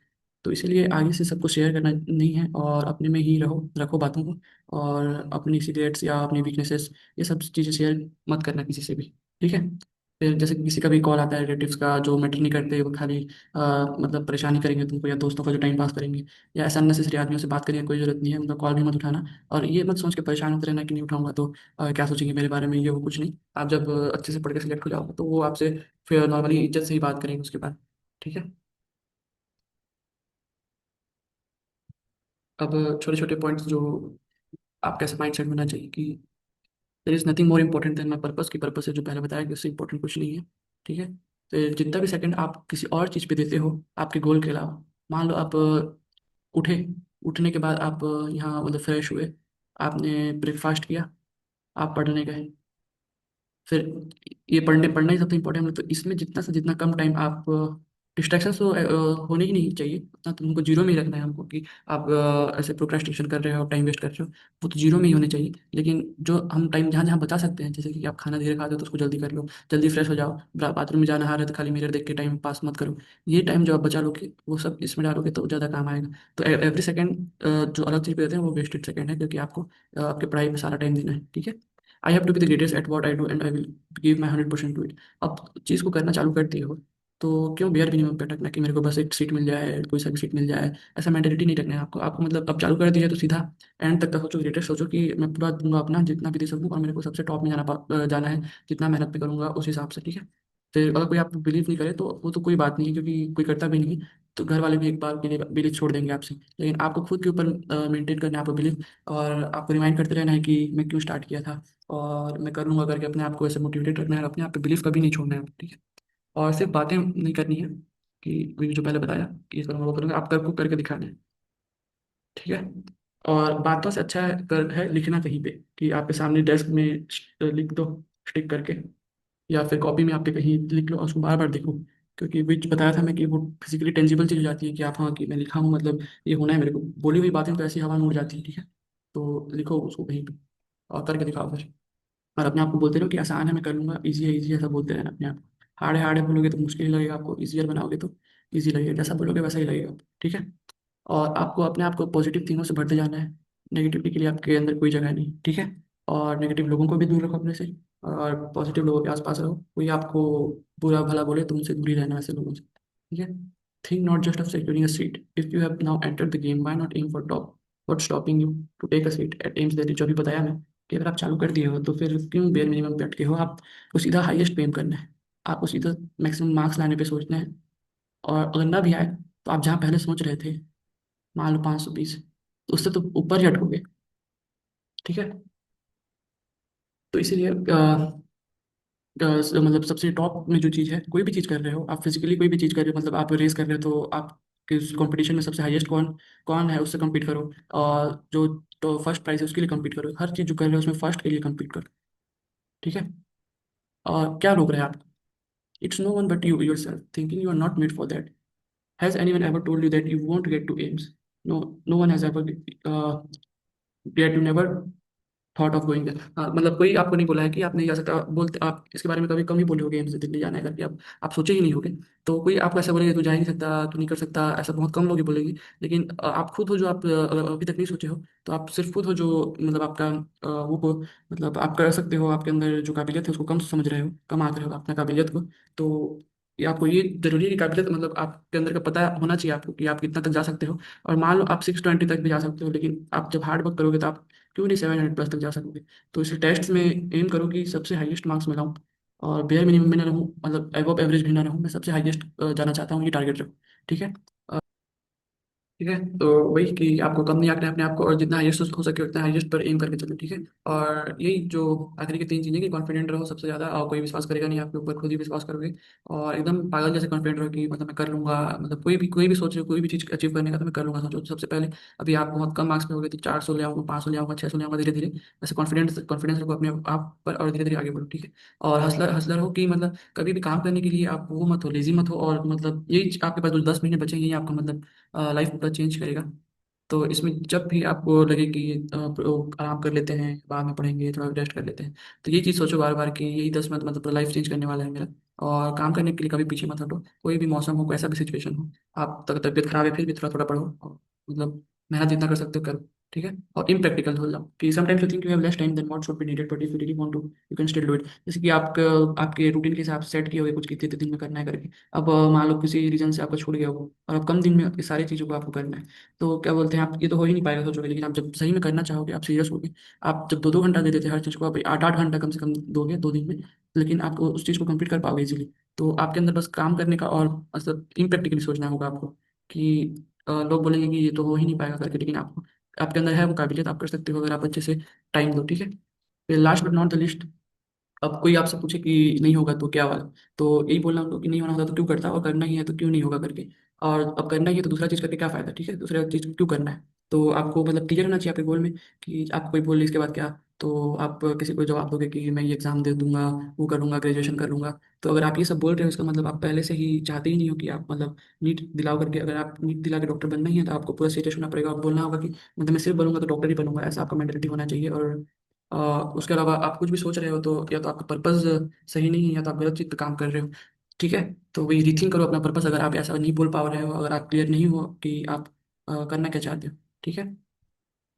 तो इसीलिए आगे से सबको शेयर करना नहीं है, और अपने में ही रखो बातों को। और अपनी सीक्रेट्स या अपनी वीकनेसेस, ये सब चीज़ें शेयर मत करना किसी से भी। ठीक है, फिर जैसे कि किसी का भी कॉल आता है रिलेटिव्स का जो मैटर नहीं करते, वो खाली मतलब परेशानी करेंगे तुमको, या दोस्तों का जो टाइम पास करेंगे, या ऐसा अननेसेसरी आदमियों से बात करने की कोई जरूरत नहीं है, उनका कॉल भी मत उठाना। और ये मत सोच के परेशान होते रहना कि नहीं उठाऊंगा तो क्या सोचेंगे मेरे बारे में, ये वो कुछ नहीं। आप जब अच्छे से पढ़ के सिलेक्ट हो जाओगे तो वो आपसे फिर नॉर्मली इज्जत से ही बात करेंगे उसके बाद। ठीक है, अब छोटे छोटे पॉइंट्स जो आप कैसे माइंड सेट होना चाहिए कि there is nothing more important then my purpose, की पर्पस है जो पहले बताया कि उससे इम्पोर्टेंट कुछ नहीं है। ठीक है, तो जितना भी सेकंड आप किसी और चीज़ पे देते हो आपके गोल के अलावा, मान लो आप उठे, उठने के बाद आप यहाँ मतलब फ्रेश हुए, आपने ब्रेकफास्ट किया, आप पढ़ने गए, फिर ये पढ़ना ही सबसे इम्पोर्टेंट है। तो इसमें जितना से जितना कम टाइम आप, डिस्ट्रैक्शन तो होने ही नहीं चाहिए, उतना तो उनको जीरो में ही रखना है हमको, कि आप ऐसे प्रोक्रेस्टिनेशन कर रहे हो, टाइम वेस्ट कर रहे हो, वो तो जीरो में ही होने चाहिए। लेकिन जो हम टाइम जहाँ जहाँ बचा सकते हैं, जैसे कि आप खाना धीरे खाते हो तो उसको जल्दी कर लो, जल्दी फ्रेश हो जाओ, बाथरूम में जाना आ रहा है तो खाली मिरर देख के टाइम पास मत करो। ये टाइम जो आप बचा लोगे वो सब इसमें डालोगे तो ज़्यादा काम आएगा। तो एवरी सेकेंड जो अलग चीज़ पे देते हैं वो वेस्टेड सेकेंड है, क्योंकि आपको आपके पढ़ाई में सारा टाइम देना है। ठीक है, I have to be the greatest at what I do and I will give my 100% to it. अब चीज़ को करना चालू कर दिए हो तो क्यों बेयर मिनिमम पे अटकना कि मेरे को बस एक सीट मिल जाए, कोई सा भी सीट मिल जाए, ऐसा मेंटेलिटी नहीं रखना है आपको। आपको मतलब अब चालू कर दिया है तो सीधा एंड तक का सोचो, ग्रेटेस्ट सोचो कि मैं पूरा दूंगा अपना जितना भी दे सकूँ, और मेरे को सबसे टॉप में जाना है, जितना मेहनत पे करूंगा उस हिसाब से। ठीक है, फिर अगर कोई आप बिलीव नहीं करे तो वो तो कोई बात नहीं है, क्योंकि कोई करता भी नहीं है, तो घर वाले भी एक बार के लिए बिलीव छोड़ देंगे आपसे। लेकिन आपको खुद के ऊपर मेंटेन करना है आपको बिलीव, और आपको रिमाइंड करते रहना है कि मैं क्यों स्टार्ट किया था, और मैं कर लूंगा करके अपने आप को ऐसे मोटिवेटेड रखना है, अपने आप पे बिलीव कभी नहीं छोड़ना है। ठीक है, और सिर्फ बातें नहीं करनी है कि मैंने जो पहले बताया कि ये करूँगा वो करूँगा, आप करके दिखाना है। ठीक है, और बातों से अच्छा है लिखना कहीं पे, कि आपके सामने डेस्क में लिख दो स्टिक करके, या फिर कॉपी में आपके कहीं लिख लो और उसको बार बार देखो। क्योंकि विच बताया था मैं कि वो फिजिकली टेंजिबल चीज़ हो जाती है, कि आप हाँ कि मैं लिखा हूँ मतलब ये होना है मेरे को, बोली हुई बातें तो ऐसी हवा में उड़ जाती है। ठीक है, तो लिखो उसको कहीं पे और करके दिखाओ फिर। और अपने आप को बोलते रहो कि आसान है मैं कर लूंगा, ईजी है ईजी है, ऐसा बोलते रहना अपने आप को। हार्ड है बोलोगे तो मुश्किल ही लगेगा आपको, ईजियर बनाओगे तो ईजी लगेगा, जैसा बोलोगे वैसा ही लगेगा। ठीक है, और आपको अपने आप को पॉजिटिव थिंगों से भरते जाना है, नेगेटिविटी के लिए आपके अंदर कोई जगह नहीं। ठीक है, और नेगेटिव लोगों को भी दूर रखो अपने से, और पॉजिटिव लोगों के आसपास रहो। कोई आपको बुरा भला बोले तो उनसे दूर ही रहना ऐसे लोगों से, ठीक है। Think not just of securing a seat, if you have now enter the game why not aim for top, what stopping you to take a seat at AIIMS that, जो भी बताया मैं, कि अगर आप चालू कर दिए हो तो फिर क्यों बेयर मिनिमम पे अटके हो। आपको सीधा हाईएस्ट पे एम करना है, आपको सीधा मैक्सिमम मार्क्स लाने पे सोचना है। और अगर ना भी आए तो आप जहाँ पहले सोच रहे थे, मान लो 520, तो उससे तो ऊपर ही अटकोगे, ठीक है। तो इसीलिए मतलब सबसे टॉप में जो चीज़ है, कोई भी चीज़ कर रहे हो आप, फिजिकली कोई भी चीज़ कर रहे हो, मतलब आप रेस कर रहे हो तो आप किस कंपटीशन में सबसे हाईएस्ट कौन कौन है उससे compete करो। और जो तो फर्स्ट प्राइज है उसके लिए compete करो, हर चीज़ जो कर रहे हो उसमें फर्स्ट के लिए compete करो, ठीक है। और क्या रोक रहा है आपको? It's no one but you yourself thinking you are not made for that. Has anyone ever told you that you won't get to AIIMS? No, no one has ever डेट you never thought of going there. हाँ, मतलब कोई आपको नहीं बोला है कि आप नहीं जा सकता, बोलते आप इसके बारे में कभी कम ही बोले होगे, मुझे दिल्ली जाना है करके, आप सोचे ही नहीं होगे। तो कोई आपको ऐसा बोलेगा तू जा ही नहीं सकता, तू नहीं कर सकता, ऐसा बहुत कम लोग ही बोलेंगे। लेकिन आप खुद हो जो आप अभी तक नहीं सोचे हो, तो आप सिर्फ खुद हो जो मतलब आपका वो को मतलब आप कर सकते हो, आपके अंदर जो काबिलियत है उसको कम समझ रहे हो, कम आंक रहे हो अपना काबिलियत को। तो ये आपको ये जरूरी है कि काबिलियत मतलब आपके अंदर का पता होना चाहिए आपको कि आप कितना तक जा सकते हो। और मान लो आप 620 तक भी जा सकते हो, लेकिन आप जब हार्ड वर्क करोगे तो आप क्यों नहीं 700+ तक जा सकोगे। तो इस टेस्ट में एम करो कि सबसे हाईएस्ट मार्क्स में लाऊं, और बेयर मिनिमम में ना रहूं, मतलब एवब एवरेज भी ना रहूं, मैं सबसे हाईएस्ट जाना चाहता हूँ, ये टारगेट रखो, ठीक है। ठीक है, तो वही कि आपको कम नहीं आंकना है अपने आप को, और जितना हाईएस्ट हो सके उतना हाईएस्ट पर एम करके चलो, ठीक है। और यही जो आखिरी की 3 चीजें कि कॉन्फिडेंट रहो सबसे ज्यादा, और कोई विश्वास करेगा नहीं आपके ऊपर, खुद ही विश्वास करोगे। और एकदम पागल जैसे कॉन्फिडेंट रहो कि मतलब मैं कर लूंगा, मतलब कोई भी सोच रहे हो कोई भी चीज अचीव करने का तो मैं कर लूंगा सोचो। तो सबसे पहले अभी आप बहुत कम मार्क्स पे हो गए, तो 400 ले आऊंगा, 500 ले आऊंगा, 600 ले आऊंगा, धीरे धीरे ऐसे कॉन्फिडेंस रखो अपने आप पर, और धीरे धीरे आगे बढ़ो, ठीक है। और हसलर हसलर हो कि मतलब कभी भी काम करने के लिए आप वो मत हो, लेजी मत हो, और मतलब यही आपके पास जो 10 महीने बचेंगे ये आपका मतलब लाइफ पूरा चेंज करेगा। तो इसमें जब भी आपको लगे कि आराम कर लेते हैं, बाद में पढ़ेंगे, थोड़ा रेस्ट कर लेते हैं, तो ये चीज़ सोचो बार बार कि यही 10 मिनट मतलब लाइफ चेंज करने वाला है मेरा। और काम करने के लिए कभी पीछे मत हटो, कोई भी मौसम हो, कैसा भी सिचुएशन हो। आप तक तबीयत खराब है फिर भी थोड़ा थोड़ा पढ़ो, और मतलब मेहनत जितना कर सकते हो करो, ठीक है। और इम्प्रैक्टिकल हो जाओ कि sometimes you think you have less time than what should be needed, but if you really want to you can still do it. जैसे कि आप आपके रूटीन के हिसाब से सेट किए हुए कुछ कितने दिन में करना है करके, अब मान लो किसी रीजन से आपका छूट गया हो और अब कम दिन में इस सारी चीज़ों को आपको करना है, तो क्या बोलते हैं आप, ये तो हो ही नहीं पाएगा सोचोगे। लेकिन आप जब सही में करना चाहोगे, आप सीरियस होगे, आप जब 2-2 घंटा दे देते हर चीज़ को, आप 8-8 घंटा कम से कम दोगे 2 दिन में, लेकिन आप उस चीज़ को कंप्लीट कर पाओगे इजीली। तो आपके अंदर बस काम करने का और मतलब इम्प्रैक्टिकली सोचना होगा आपको कि लोग बोलेंगे कि ये तो हो ही नहीं पाएगा करके, लेकिन आपको आपके अंदर है वो काबिलियत, आप कर सकते हो अगर आप अच्छे से टाइम दो, ठीक है। फिर last but not the list, अब कोई आपसे पूछे कि नहीं होगा तो क्या वाला, तो यही बोलना उनको कि नहीं होना होता तो क्यों करता, और करना ही है तो क्यों नहीं होगा करके। और अब करना ही है तो दूसरा चीज़ करके क्या फायदा, ठीक है, दूसरा चीज़ क्यों करना है। तो आपको मतलब क्लियर होना चाहिए आपके गोल में कि आपको कोई बोले इसके बाद क्या, तो आप किसी को जवाब दोगे कि मैं ये एग्जाम दे दूंगा, वो करूंगा, ग्रेजुएशन कर लूंगा। तो अगर आप ये सब बोल रहे हो इसका मतलब आप पहले से ही चाहते ही नहीं हो कि आप मतलब नीट दिलाओ करके, अगर आप नीट दिला के डॉक्टर बनना ही है तो आपको पूरा सीरियस होना पड़ेगा और बोलना होगा कि मतलब मैं सिर्फ बनूंगा तो डॉक्टर ही बनूंगा, ऐसा आपका मेंटेलिटी होना चाहिए। और उसके अलावा आप कुछ भी सोच रहे हो तो या तो आपका पर्पस सही नहीं है, या तो आप गलत चीज़ पे काम कर रहे हो, ठीक है। तो वही रीथिंक करो अपना पर्पस, अगर आप ऐसा नहीं बोल पा रहे हो, अगर आप क्लियर नहीं हो कि आप करना क्या चाहते हो, ठीक है।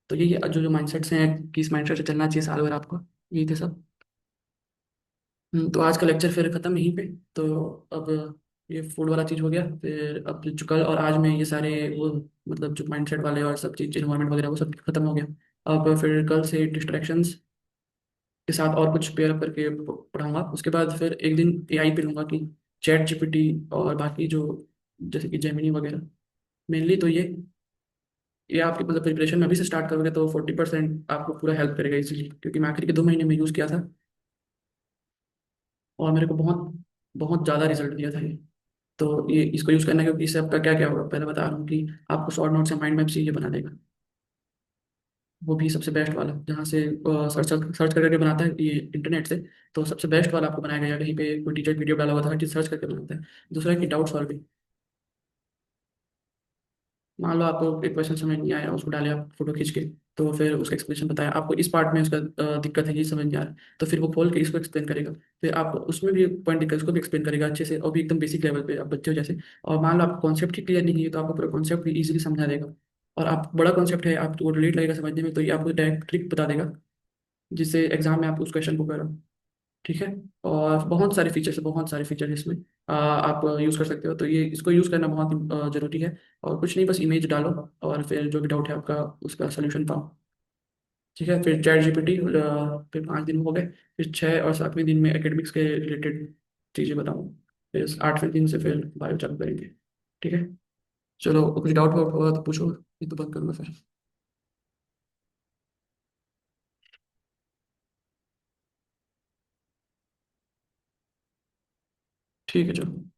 तो यही जो जो माइंडसेट्स हैं कि इस माइंडसेट से चलना चाहिए साल भर आपको, यही थे सब। तो आज का लेक्चर फिर खत्म यहीं पे। तो अब ये फूड वाला चीज़ हो गया, फिर अब जो कल और आज में ये सारे वो मतलब जो माइंडसेट वाले और सब चीज़ इन्वायरमेंट वगैरह वो सब खत्म हो गया। अब फिर कल से डिस्ट्रैक्शंस के साथ और कुछ पेयर अप करके पढ़ाऊंगा। उसके बाद फिर एक दिन एआई पे लूंगा कि चैट जीपीटी और बाकी जो जैसे कि जेमिनी वगैरह, मेनली तो ये आपकी मतलब प्रिपरेशन में अभी से स्टार्ट करोगे तो 40% आपको पूरा हेल्प करेगा इजीली, क्योंकि मैं आखिर के 2 महीने में यूज़ किया था और मेरे को बहुत बहुत ज़्यादा रिजल्ट दिया था ये। तो ये इसको यूज़ करना है, क्योंकि इससे आपका क्या क्या होगा पहले बता रहा हूँ कि आपको शॉर्ट नोट्स या माइंड मैप से ये बना देगा, वो भी सबसे बेस्ट वाला जहाँ से सर्च सर्च करके बनाता है ये इंटरनेट से। तो सबसे बेस्ट वाला आपको बनाएगा, या कहीं पे कोई टीचर वीडियो डाला हुआ था, हर चीज़ सर्च करके बनाता है। दूसरा है कि डाउट सॉल्विंग, मान लो आपको एक क्वेश्चन समझ नहीं आया, उसको डाले आप फोटो खींच के, तो फिर उसका एक्सप्लेनेशन बताया आपको, इस पार्ट में उसका दिक्कत है, ये समझ नहीं आ रहा, तो फिर वो खोल के इसको एक्सप्लेन करेगा। फिर आप उसमें भी पॉइंट दिक्कत उसको भी एक्सप्लेन करेगा अच्छे से, और भी एकदम बेसिक लेवल पे आप बच्चे हो जैसे। और मान लो आपको कॉन्सेप्ट ही क्लियर नहीं है तो आपको पूरा कॉन्सेप्ट भी इजीली समझा देगा। और आप बड़ा कॉन्सेप्ट है आपको रिलेट लगेगा समझने में, तो ये आपको डायरेक्ट ट्रिक बता देगा जिससे एग्जाम में आप उस क्वेश्चन को करो। ठीक है। और बहुत सारे फीचर्स है, बहुत सारे फीचर इसमें आप यूज़ कर सकते हो, तो ये इसको यूज़ करना बहुत ज़रूरी है। और कुछ नहीं, बस इमेज डालो और फिर जो भी डाउट है आपका उसका सोल्यूशन पाओ। ठीक है। फिर चैट जीपीटी, फिर 5 दिन हो गए। फिर 6 और 7वें दिन में एकेडमिक्स के रिलेटेड चीज़ें बताऊँ। फिर 8वें दिन से फिर बायो चालू करेंगे। ठीक है। चलो, कुछ डाउट वाउट होगा तो पूछो, ये तो बंद करूँगा फिर। ठीक है, चलो।